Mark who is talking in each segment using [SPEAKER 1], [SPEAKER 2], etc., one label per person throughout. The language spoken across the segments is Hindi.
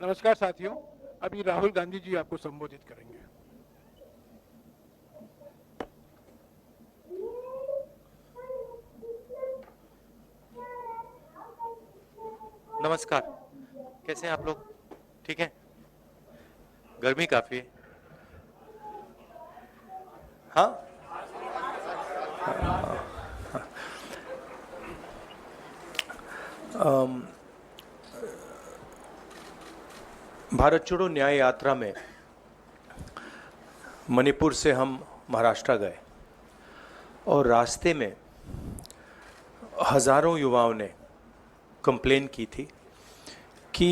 [SPEAKER 1] नमस्कार साथियों, अभी राहुल गांधी जी आपको संबोधित करेंगे।
[SPEAKER 2] नमस्कार। कैसे हैं आप लोग? ठीक है। गर्मी काफी है। हाँ, भारत छोड़ो न्याय यात्रा में मणिपुर से हम महाराष्ट्र गए और रास्ते में हजारों युवाओं ने कंप्लेन की थी कि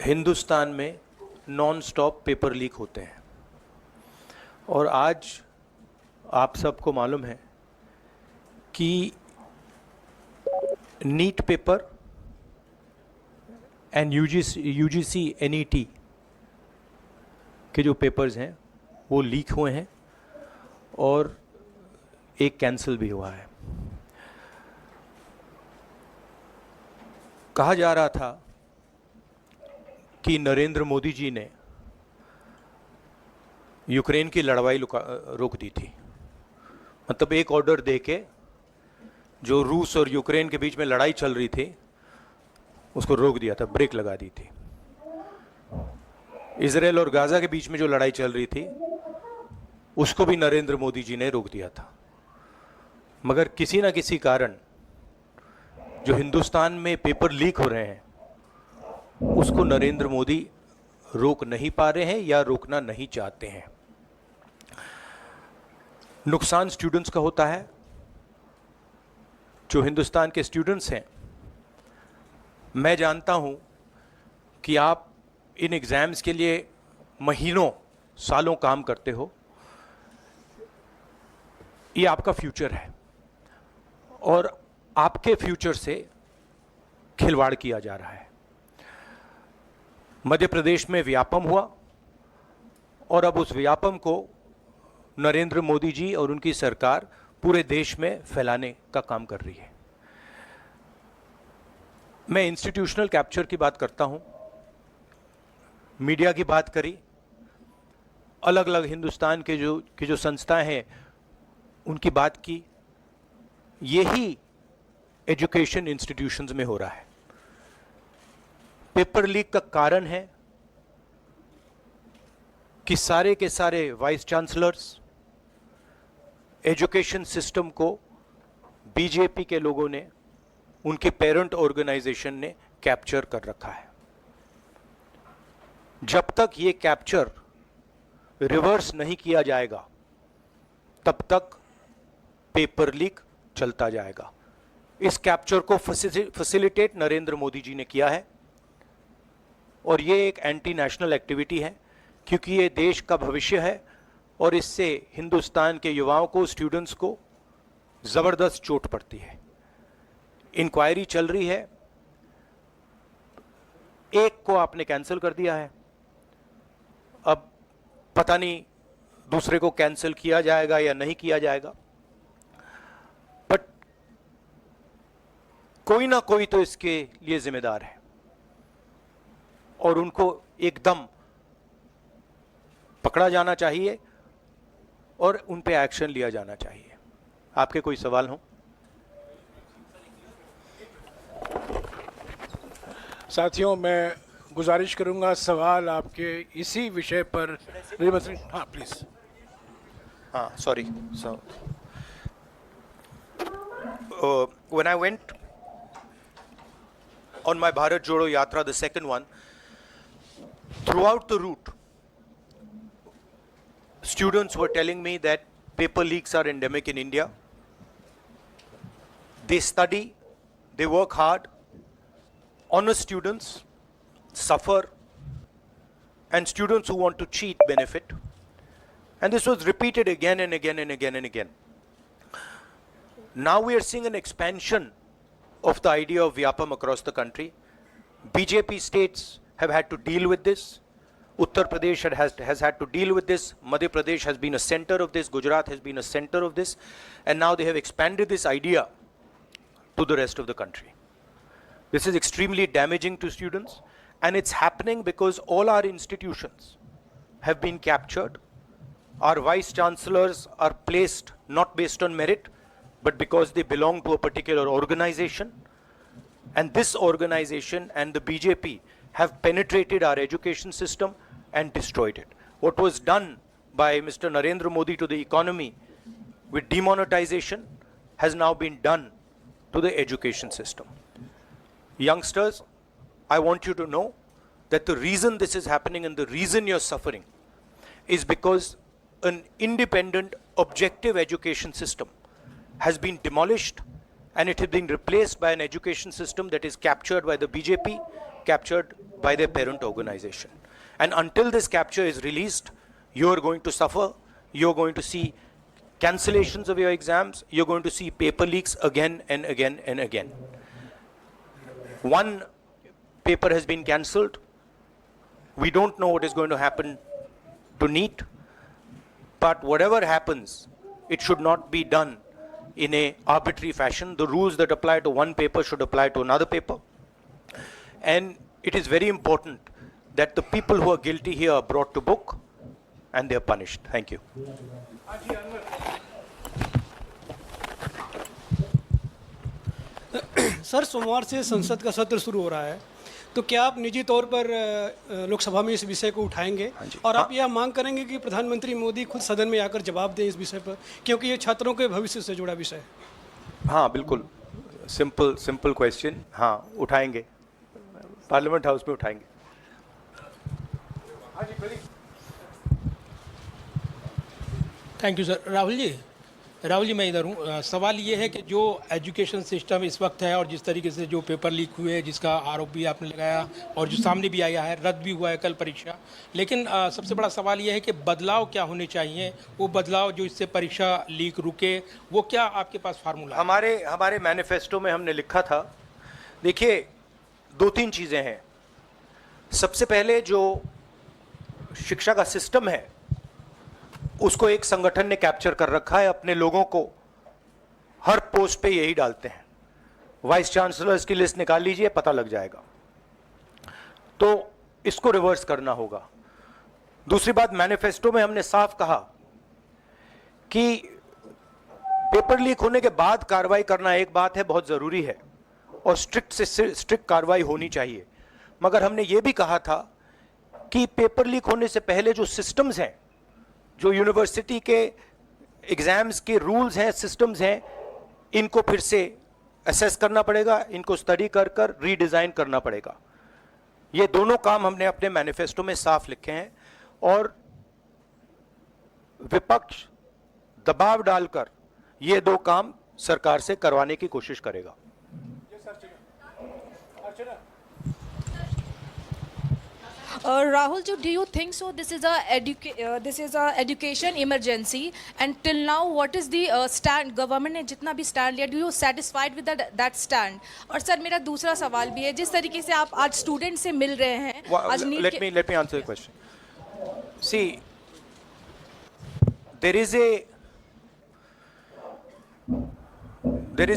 [SPEAKER 2] हिंदुस्तान में नॉन स्टॉप पेपर लीक होते हैं। और आज आप सबको मालूम है कि NEET paper and UGC NET के जो पेपर्स हैं वो लीक हुए हैं और एक कैंसिल भी हुआ है। कहा जा रहा था कि नरेंद्र मोदी जी ने यूक्रेन की लड़ाई रोक दी थी। मतलब एक ऑर्डर देके जो रूस और यूक्रेन के बीच में लड़ाई चल रही थी उसको रोक दिया था, ब्रेक लगा दी थी। इजराइल और गाजा के बीच में जो लड़ाई चल रही थी उसको भी नरेंद्र मोदी जी ने रोक दिया था। मगर किसी न किसी कारण जो हिंदुस्तान में पेपर लीक हो रहे हैं उसको नरेंद्र मोदी रोक नहीं पा रहे हैं या रोकना नहीं चाहते हैं। नुकसान स्टूडेंट्स का होता है। जो हिंदुस्तान के स्टूडेंट्स हैं, मैं जानता हूं कि आप इन एग्जाम्स के लिए महीनों सालों काम करते हो। ये आपका फ्यूचर है और आपके फ्यूचर से खिलवाड़ किया जा रहा है। मध्य प्रदेश में व्यापम हुआ और अब उस व्यापम को नरेंद्र मोदी जी और उनकी सरकार पूरे देश में फैलाने का काम कर रही है। मैं इंस्टीट्यूशनल कैप्चर की बात करता हूं, मीडिया की बात करी, अलग अलग हिंदुस्तान के जो संस्थाएं हैं उनकी बात की। यही एजुकेशन इंस्टीट्यूशंस में हो रहा है। पेपर लीक का कारण है कि सारे के सारे वाइस चांसलर्स, एजुकेशन सिस्टम को बीजेपी के लोगों ने, उनके पेरेंट ऑर्गेनाइजेशन ने कैप्चर कर रखा है। जब तक ये कैप्चर रिवर्स नहीं किया जाएगा तब तक पेपर लीक चलता जाएगा। इस कैप्चर को फैसिलिटेट नरेंद्र मोदी जी ने किया है और ये एक एंटी नेशनल एक्टिविटी है क्योंकि ये देश का भविष्य है और इससे हिंदुस्तान के युवाओं को, स्टूडेंट्स को जबरदस्त चोट पड़ती है। इंक्वायरी चल रही है, एक को आपने कैंसिल कर दिया है, अब पता नहीं दूसरे को कैंसिल किया जाएगा या नहीं किया जाएगा। बट कोई ना कोई तो इसके लिए जिम्मेदार है और उनको एकदम पकड़ा जाना चाहिए और उन पे एक्शन लिया जाना चाहिए। आपके कोई सवाल हो?
[SPEAKER 1] साथियों, मैं गुजारिश करूंगा सवाल आपके इसी विषय पर। हाँ प्लीज।
[SPEAKER 2] हाँ, sorry. So, when I went on my Bharat Jodo Yatra, the second one, throughout the route, students were telling me that paper leaks are endemic in India. They study, they work hard, honest students suffer, and students who want to cheat benefit. And this was repeated again and again and again and again. Now we are seeing an expansion of the idea of Vyapam across the country. BJP states have had to deal with this. Uttar Pradesh has had to deal with this. Madhya Pradesh has been a center of this. Gujarat has been a center of this. And now they have expanded this idea to the rest of the country. This is extremely damaging to students. And it's happening because all our institutions have been captured. Our vice chancellors are placed not based on merit, but because they belong to a particular organization. And this organization and the BJP have penetrated our education system and destroyed it. What was done by Mr. Narendra Modi to the economy with demonetization has now been done to the education system. Youngsters, I want you to know that the reason this is happening and the reason you're suffering is because an independent, objective education system has been demolished, and it has been replaced by an education system that is captured by the BJP, captured by their parent organization. And until this capture is released, you're going to suffer. You're going to see cancellations of your exams. You're going to see paper leaks again and again and again. One paper has been cancelled. We don't know what is going to happen to NEET, but whatever happens, it should not be done in a arbitrary fashion. The rules that apply to one paper should apply to another paper. And it is very important that the people who are guilty here are brought to book and they are punished. Thank you.
[SPEAKER 3] Sir, सोमवार से संसद का सत्र शुरू हो रहा है, तो क्या आप निजी तौर पर लोकसभा में इस विषय को उठाएंगे और आप यह मांग करेंगे कि प्रधानमंत्री मोदी खुद सदन में आकर जवाब दें इस विषय पर, क्योंकि ये छात्रों के भविष्य से जुड़ा विषय है?
[SPEAKER 2] हाँ, बिल्कुल, सिंपल क्वेश्चन. हाँ, उठाएंगे, पार्लियामेंट हाउस में उठाएंगे.
[SPEAKER 4] Thank you sir. Rahul ji मैं इधर हूँ. सवाल ये है कि जो एजुकेशन सिस्टम इस वक्त है और जिस तरीके से जो पेपर लीक हुए, जिसका आरोप भी आपने लगाया और जो सामने भी आया है, रद्द भी हुआ है कल परीक्षा, लेकिन सबसे बड़ा सवाल ये है कि बदलाव क्या होने चाहिए, वो बदलाव जो इससे परीक्षा लीक रुके, वो क्या आपके पास फार्मूला है?
[SPEAKER 2] हमारे मैनिफेस्टो में हमने लिखा था, देखिए 2-3 चीज़ें हैं. सबसे पहले जो शिक्षा का सिस्टम है उसको एक संगठन ने कैप्चर कर रखा है. अपने लोगों को हर पोस्ट पे यही डालते हैं. वाइस चांसलर्स की लिस्ट निकाल लीजिए, पता लग जाएगा. तो इसको रिवर्स करना होगा. दूसरी बात, मैनिफेस्टो में हमने साफ कहा कि पेपर लीक होने के बाद कार्रवाई करना एक बात है, बहुत जरूरी है और स्ट्रिक्ट से स्ट्रिक्ट कार्रवाई होनी चाहिए, मगर हमने ये भी कहा था कि पेपर लीक होने से पहले जो सिस्टम्स हैं, जो यूनिवर्सिटी के एग्जाम्स के रूल्स हैं, सिस्टम्स हैं, इनको फिर से असेस करना पड़ेगा, इनको स्टडी कर रीडिज़ाइन करना पड़ेगा. ये दोनों काम हमने अपने मैनिफेस्टो में साफ लिखे हैं और विपक्ष दबाव डालकर ये 2 काम सरकार से करवाने की कोशिश करेगा.
[SPEAKER 5] Rahul ji, do you think so? This is a education emergency, and till now, what is the stand? Government ने जितना भी stand लिया, do you satisfied with that stand? और सर मेरा दूसरा सवाल भी है, जिस तरीके से आप आज स्टूडेंट से मिल रहे हैं, आज
[SPEAKER 2] let me answer the question. See, there is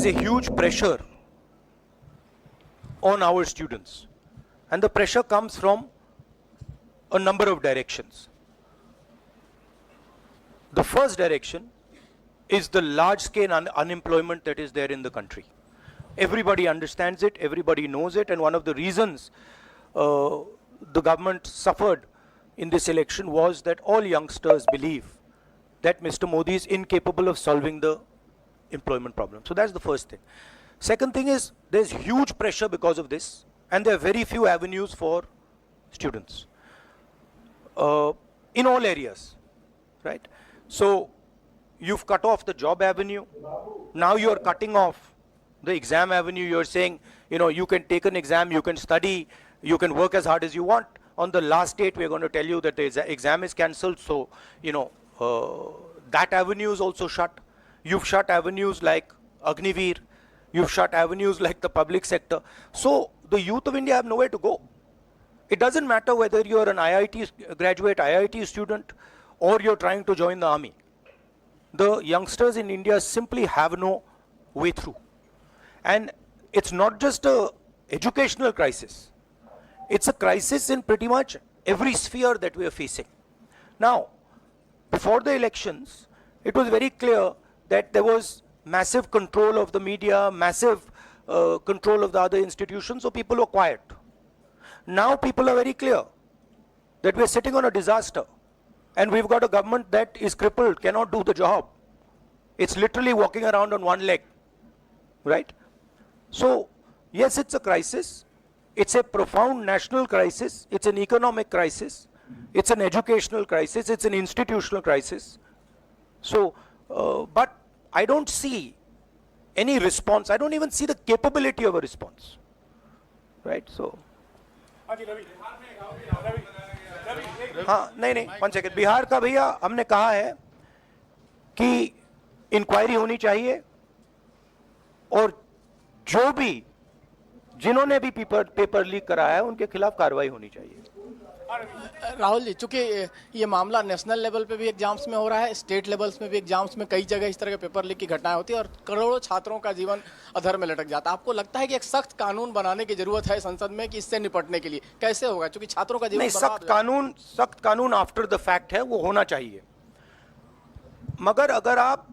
[SPEAKER 2] a huge pressure on our students, and the pressure comes from a number of directions. The first direction is the large scale unemployment that is there in the country. Everybody understands it, everybody knows it, and one of the reasons the government suffered in this election was that all youngsters believe that Mr. Modi is incapable of solving the employment problem. So that's the first thing. Second thing is there's huge pressure because of this, and there are very few avenues for students. In all areas, right? So you've cut off the job avenue. Now you're cutting off the exam avenue. You're saying, you can take an exam, you can study, you can work as hard as you want. On the last date, we're going to tell you that the exam is cancelled. So, that avenue is also shut. You've shut avenues like Agniveer. You've shut avenues like the public sector. So the youth of India have nowhere to go. It doesn't matter whether you're an IIT graduate, IIT student, or you're trying to join the army. The youngsters in India simply have no way through. And it's not just an educational crisis. It's a crisis in pretty much every sphere that we are facing. Now, before the elections, it was very clear that there was massive control of the media, massive control of the other institutions, so people were quiet. Now people are very clear that we're sitting on a disaster and we've got a government that is crippled, cannot do the job. It's literally walking around on one leg, right? So, yes, it's a crisis. It's a profound national crisis. It's an economic crisis. It's an educational crisis. It's an institutional crisis. So, but I don't see any response. I don't even see the capability of a response, right? So, हाँ नहीं 1 सेकेंड, बिहार का भैया हमने कहा है कि इंक्वायरी होनी चाहिए और जो भी जिन्होंने भी पेपर लीक कराया है उनके खिलाफ कार्रवाई होनी चाहिए।
[SPEAKER 6] राहुल जी, चूंकि ये मामला नेशनल लेवल पे भी एग्जाम्स में हो रहा है, स्टेट लेवल्स में भी एग्जाम्स में कई जगह इस तरह के पेपर लीक की घटनाएं होती है और करोड़ों छात्रों का जीवन अधर में लटक जाता है। आपको लगता है कि एक सख्त कानून बनाने की जरूरत है संसद में कि इससे निपटने के लिए? कैसे होगा, क्योंकि छात्रों का जीवन
[SPEAKER 2] नहीं, सख्त कानून आफ्टर द फैक्ट है, वो होना चाहिए। मगर अगर आप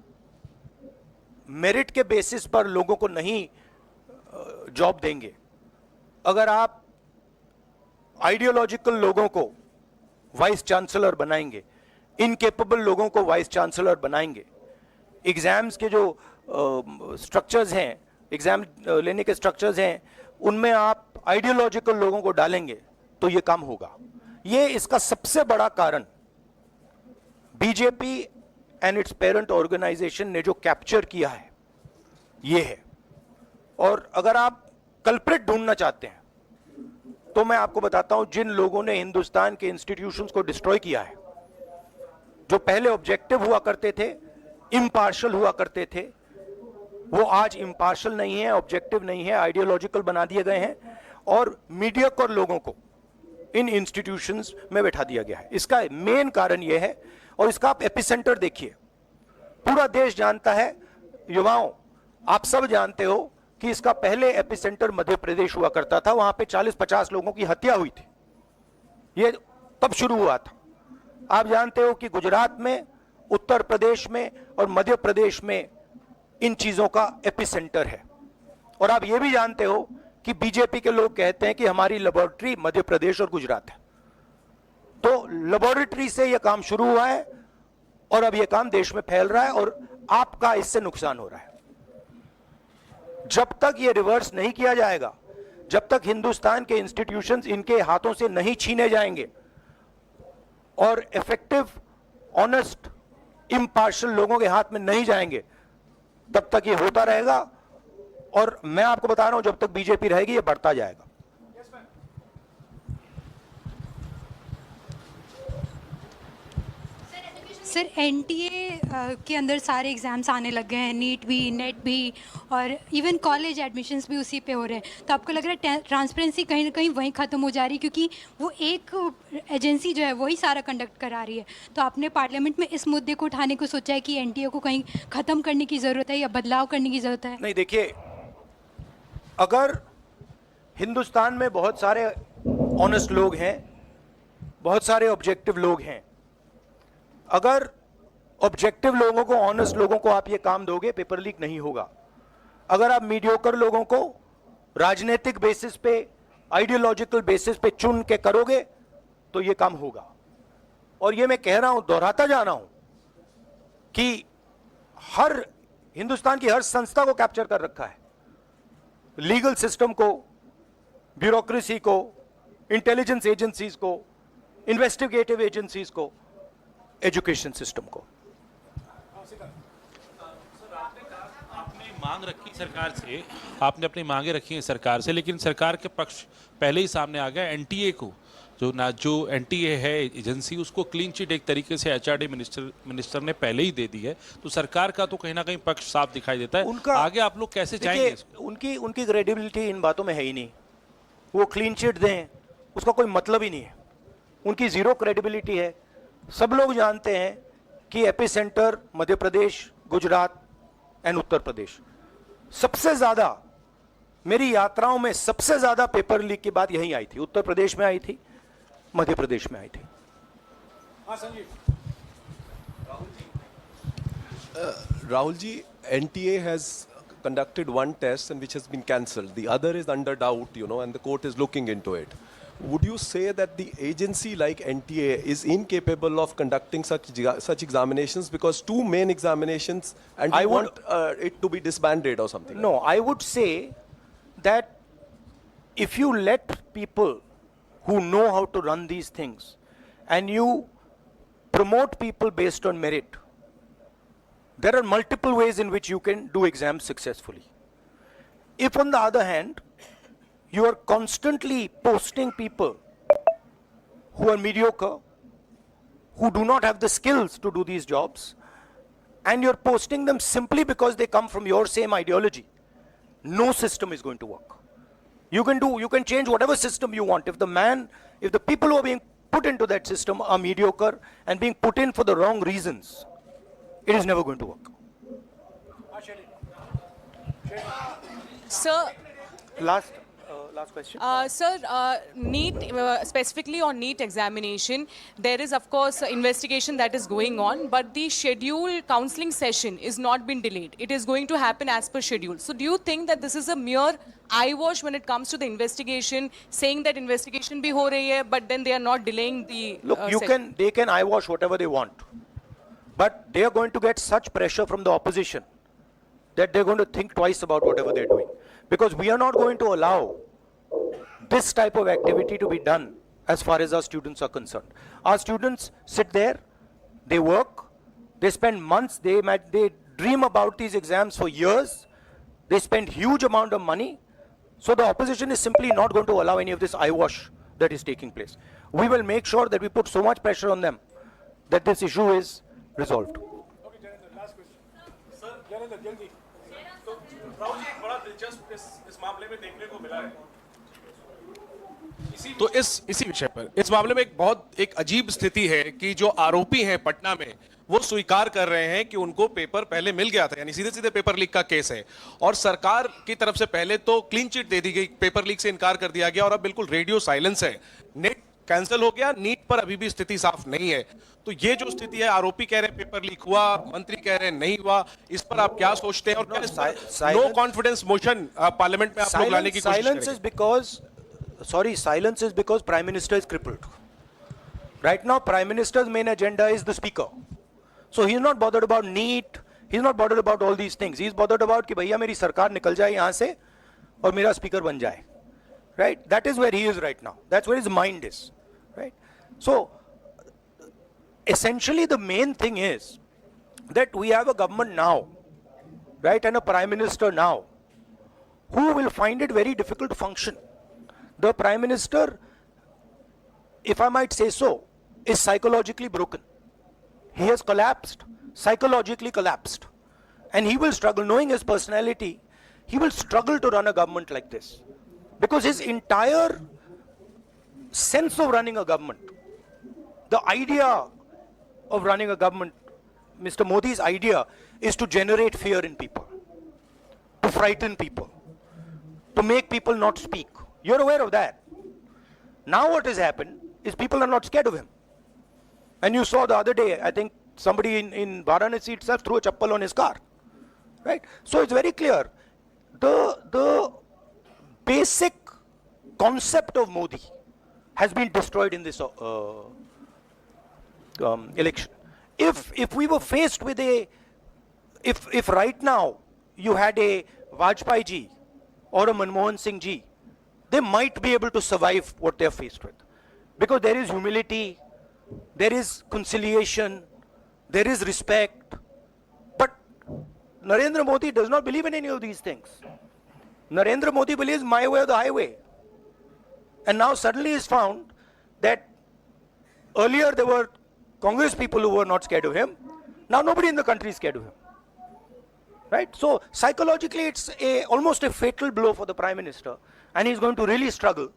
[SPEAKER 2] मेरिट के बेसिस पर लोगों को नहीं जॉब देंगे, अगर आप आइडियोलॉजिकल लोगों को वाइस चांसलर बनाएंगे, इनकेपेबल लोगों को वाइस चांसलर बनाएंगे, एग्जाम्स के जो स्ट्रक्चर्स हैं, एग्जाम लेने के स्ट्रक्चर्स हैं, उनमें आप आइडियोलॉजिकल लोगों को डालेंगे तो ये काम होगा। ये इसका सबसे बड़ा कारण BJP and its parent organisation ने जो कैप्चर किया है ये है। और अगर आप कल्प्रिट ढूंढना चाहते हैं तो मैं आपको बताता हूं, जिन लोगों ने हिंदुस्तान के इंस्टीट्यूशंस को डिस्ट्रॉय किया है, जो पहले ऑब्जेक्टिव हुआ करते थे, इम्पार्शल हुआ करते थे, वो आज इम्पार्शल नहीं है, ऑब्जेक्टिव नहीं है, आइडियोलॉजिकल बना दिए गए हैं और मीडियोकर लोगों को इन इंस्टीट्यूशंस में बैठा दिया गया है। इसका मेन कारण यह है, और इसका आप एपिसेंटर देखिए, पूरा देश जानता है, युवाओं आप सब जानते हो कि इसका पहले एपिसेंटर मध्य प्रदेश हुआ करता था, वहां पे 40-50 लोगों की हत्या हुई थी, ये तब शुरू हुआ था। आप जानते हो कि गुजरात में, उत्तर प्रदेश में और मध्य प्रदेश में इन चीजों का एपिसेंटर है। और आप ये भी जानते हो कि बीजेपी के लोग कहते हैं कि हमारी लेबोरेटरी मध्य प्रदेश और गुजरात है। तो लेबोरेटरी से यह काम शुरू हुआ है और अब यह काम देश में फैल रहा है और आपका इससे नुकसान हो रहा है। जब तक ये रिवर्स नहीं किया जाएगा, जब तक हिंदुस्तान के इंस्टीट्यूशंस इनके हाथों से नहीं छीने जाएंगे और इफेक्टिव, ऑनेस्ट, इम्पार्शियल लोगों के हाथ में नहीं जाएंगे, तब तक ये होता रहेगा। और मैं आपको बता रहा हूं, जब तक बीजेपी रहेगी ये बढ़ता जाएगा।
[SPEAKER 7] सर, एनटीए के अंदर सारे एग्ज़ाम्स आने लग गए हैं, नीट भी, नेट भी, और इवन कॉलेज एडमिशन्स भी उसी पे हो रहे हैं। तो आपको लग रहा है ट्रांसपेरेंसी कहीं ना कहीं वहीं ख़त्म हो जा रही है, क्योंकि वो एक एजेंसी जो है वही सारा कंडक्ट करा रही है। तो आपने पार्लियामेंट में इस मुद्दे को उठाने को सोचा है कि एनटीए को कहीं ख़त्म करने की ज़रूरत है या बदलाव करने की ज़रूरत है?
[SPEAKER 2] नहीं, देखिए, अगर हिंदुस्तान में बहुत सारे ऑनेस्ट लोग हैं, बहुत सारे ऑब्जेक्टिव लोग हैं, अगर ऑब्जेक्टिव लोगों को, ऑनेस्ट लोगों को आप ये काम दोगे, पेपर लीक नहीं होगा। अगर आप मीडियोकर लोगों को राजनीतिक बेसिस पे, आइडियोलॉजिकल बेसिस पे चुन के करोगे तो ये काम होगा। और ये मैं कह रहा हूं, दोहराता जा रहा हूं कि हर हिंदुस्तान की हर संस्था को कैप्चर कर रखा है, लीगल सिस्टम को, ब्यूरोक्रेसी को, इंटेलिजेंस एजेंसीज को, इन्वेस्टिगेटिव एजेंसीज को, एजुकेशन सिस्टम को।
[SPEAKER 8] आपने मांग रखी सरकार से, आपने अपनी मांगे रखी हैं सरकार से, लेकिन सरकार के पक्ष पहले ही सामने आ गया। एनटीए को जो एनटीए है एजेंसी, उसको क्लीन चिट एक तरीके से एचआरडी मिनिस्टर ने पहले ही दे दी है। तो सरकार का तो कहीं ना कहीं पक्ष साफ दिखाई देता है। आगे आप लोग कैसे जाएंगे?
[SPEAKER 2] उनकी क्रेडिबिलिटी इन बातों में है ही नहीं। वो क्लीन चिट दें उसका कोई मतलब ही नहीं है, उनकी जीरो क्रेडिबिलिटी है। सब लोग जानते हैं कि एपिसेंटर मध्य प्रदेश, गुजरात एंड उत्तर प्रदेश। सबसे ज्यादा मेरी यात्राओं में सबसे ज्यादा पेपर लीक की बात यहीं आई थी, उत्तर प्रदेश में आई थी, मध्य प्रदेश में आई थी।
[SPEAKER 1] हाँ Sanjeev.
[SPEAKER 9] Rahul ji, NTA has conducted one test and which has been cancelled. The other is under doubt, you know, and the court is looking into it. Would you say that the agency like NTA is incapable of conducting such examinations, because two main examinations, and
[SPEAKER 2] I
[SPEAKER 9] you
[SPEAKER 2] would-
[SPEAKER 9] want it to be disbanded or something?
[SPEAKER 2] No, I would say that if you let people who know how to run these things and you promote people based on merit, there are multiple ways in which you can do exams successfully. If on the other hand, you are constantly posting people who are mediocre, who do not have the skills to do these jobs, and you're posting them simply because they come from your same ideology, no system is going to work. You can change whatever system you want. If the people who are being put into that system are mediocre and being put in for the wrong reasons, it is never going to work.
[SPEAKER 10] Sir,
[SPEAKER 2] Last question.
[SPEAKER 10] Sir, NEET, specifically on NEET examination, there is of course investigation that is going on, but the scheduled counselling session is not been delayed. It is going to happen as per schedule. So do you think that this is a mere eyewash when it comes to the investigation, saying that investigation bhi ho rahi hai, but then they are not delaying the
[SPEAKER 2] Look,
[SPEAKER 10] session?
[SPEAKER 2] they can eyewash whatever they want, but they are going to get such pressure from the opposition that they're going to think twice about whatever they're doing. Because we are not going to allow this type of activity to be done as far as our students are concerned. Our students sit there, they work, they spend months, they dream about these exams for years, they spend huge amount of money. So the opposition is simply not going to allow any of this eyewash that is taking place. We will make sure that we put so much pressure on them that this issue is resolved.
[SPEAKER 1] Okay, Janendra, last question. Sir, Janendra, जल्दी. तो राहुल जी, एक बड़ा दिलचस्प इस मामले में देखने को मिला है.
[SPEAKER 11] तो इसी विषय पर इस मामले में एक अजीब स्थिति है कि जो आरोपी हैं पटना में, वो स्वीकार कर रहे हैं कि उनको पेपर पहले मिल गया था, यानी सीधे सीधे पेपर लीक का केस है। और सरकार की तरफ से पहले तो क्लीन चिट दे दी गई, पेपर लीक से इनकार कर दिया गया, और अब बिल्कुल रेडियो साइलेंस है। नेट कैंसिल हो गया, नीट पर अभी भी स्थिति साफ नहीं है। तो ये जो स्थिति है, आरोपी कह रहे हैं पेपर लीक हुआ, मंत्री कह रहे हैं नहीं हुआ, इस पर आप क्या सोचते हैं? और क्या इस पर नो कॉन्फिडेंस मोशन पार्लियामेंट में आप लोग लाने की कोशिश करेंगे?
[SPEAKER 2] Silence is because Prime Minister is crippled. Right now, Prime Minister's main agenda is the Speaker. So he's not bothered about NEET, he's not bothered about all these things. He's bothered about कि भैया मेरी सरकार निकल जाए यहाँ से और मेरा speaker बन जाए. Right? That is where he is right now. That's where his mind is. Right? So, essentially the main thing is that we have a government now, right, and a Prime Minister now, who will find it very difficult to function. The Prime Minister, if I might say so, is psychologically broken. He has collapsed, psychologically collapsed. And he will struggle, knowing his personality, he will struggle to run a government like this. Because his entire sense of running a government, the idea of running a government, Mr. Modi's idea is to generate fear in people, to frighten people, to make people not speak. You're aware of that. Now what has happened is people are not scared of him. And you saw the other day, I think somebody in Varanasi itself threw a chappal on his car. Right? So it's very clear. The basic concept of Modi has been destroyed in this election. If we were faced with if right now you had a Vajpayee ji or a Manmohan Singh ji, they might be able to survive what they are faced with. Because there is humility, there is conciliation, there is respect. But Narendra Modi does not believe in any of these things. Narendra Modi believes my way or the highway. And now suddenly it's found that earlier there were Congress people who were not scared of him. Now nobody in the country is scared of him. Right? So psychologically it's almost a fatal blow for the Prime Minister. And he's going to really struggle.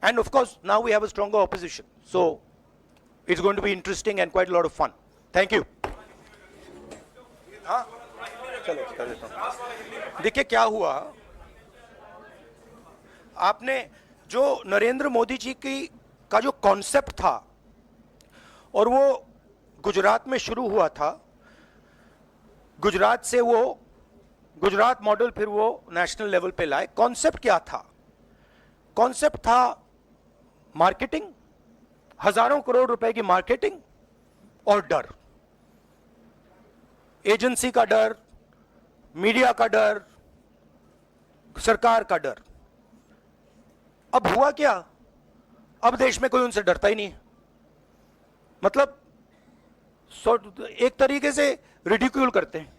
[SPEAKER 2] And of course, now we have a stronger opposition. So it's going to be interesting and quite a lot of fun. Thank you. देखिए क्या हुआ, आपने जो नरेंद्र मोदी जी की का जो कॉन्सेप्ट था और वो गुजरात में शुरू हुआ था, गुजरात से वो गुजरात मॉडल फिर वो नेशनल लेवल पे लाए। कॉन्सेप्ट क्या था? कॉन्सेप्ट था मार्केटिंग, हजारों करोड़ रुपए की मार्केटिंग और डर, एजेंसी का डर, मीडिया का डर, सरकार का डर। अब हुआ क्या? अब देश में कोई उनसे डरता ही नहीं है। मतलब एक तरीके से रिडिक्यूल करते हैं।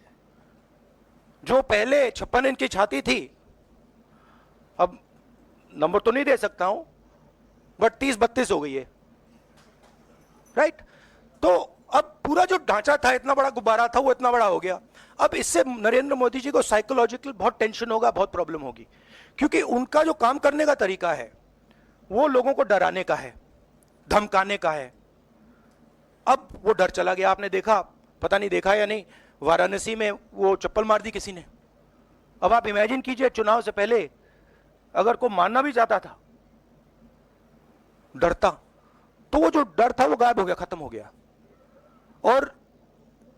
[SPEAKER 2] जो पहले 56 इंच की छाती थी, अब नंबर तो नहीं दे सकता हूं, बट 30-32 हो गई है, राइट? तो अब पूरा जो ढांचा था, इतना बड़ा गुब्बारा था, वो इतना बड़ा हो गया। अब इससे नरेंद्र मोदी जी को साइकोलॉजिकल बहुत टेंशन होगा, बहुत प्रॉब्लम होगी, क्योंकि उनका जो काम करने का तरीका है वो लोगों को डराने का है, धमकाने का है। अब वो डर चला गया। आपने देखा, पता नहीं देखा या नहीं, वाराणसी में वो चप्पल मार दी किसी ने। अब आप इमेजिन कीजिए, चुनाव से पहले अगर कोई मारना भी चाहता था डरता, तो वो जो डर था वो गायब हो गया, खत्म हो गया। और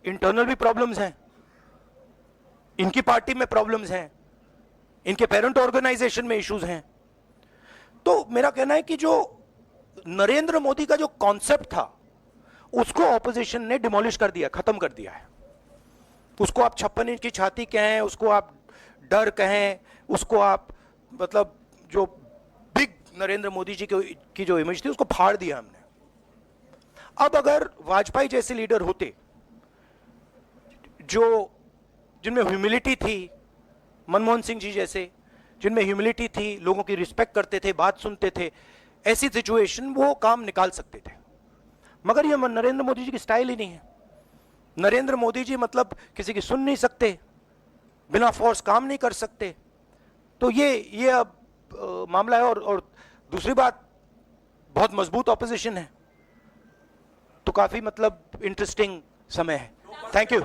[SPEAKER 2] इंटरनल भी प्रॉब्लम्स हैं, इनकी पार्टी में प्रॉब्लम्स हैं, इनके पेरेंट ऑर्गेनाइजेशन में इश्यूज हैं। तो मेरा कहना है कि जो नरेंद्र मोदी का जो कॉन्सेप्ट था उसको ऑपोजिशन ने डिमोलिश कर दिया, खत्म कर दिया है। उसको आप 56 इंच की छाती कहें, उसको आप डर कहें, उसको आप मतलब जो बिग नरेंद्र मोदी जी की जो इमेज थी उसको फाड़ दिया हमने। अब अगर वाजपेयी जैसे लीडर होते जो जिनमें ह्यूमिलिटी थी, मनमोहन सिंह जी जैसे जिनमें ह्यूमिलिटी थी, लोगों की रिस्पेक्ट करते थे, बात सुनते थे, ऐसी सिचुएशन वो काम निकाल सकते थे। मगर ये नरेंद्र मोदी जी की स्टाइल ही नहीं है। नरेंद्र मोदी जी मतलब किसी की सुन नहीं सकते, बिना फोर्स काम नहीं कर सकते। तो ये अब मामला है। और दूसरी बात, बहुत मजबूत ऑपोजिशन है, तो काफी मतलब इंटरेस्टिंग समय है। Thank you.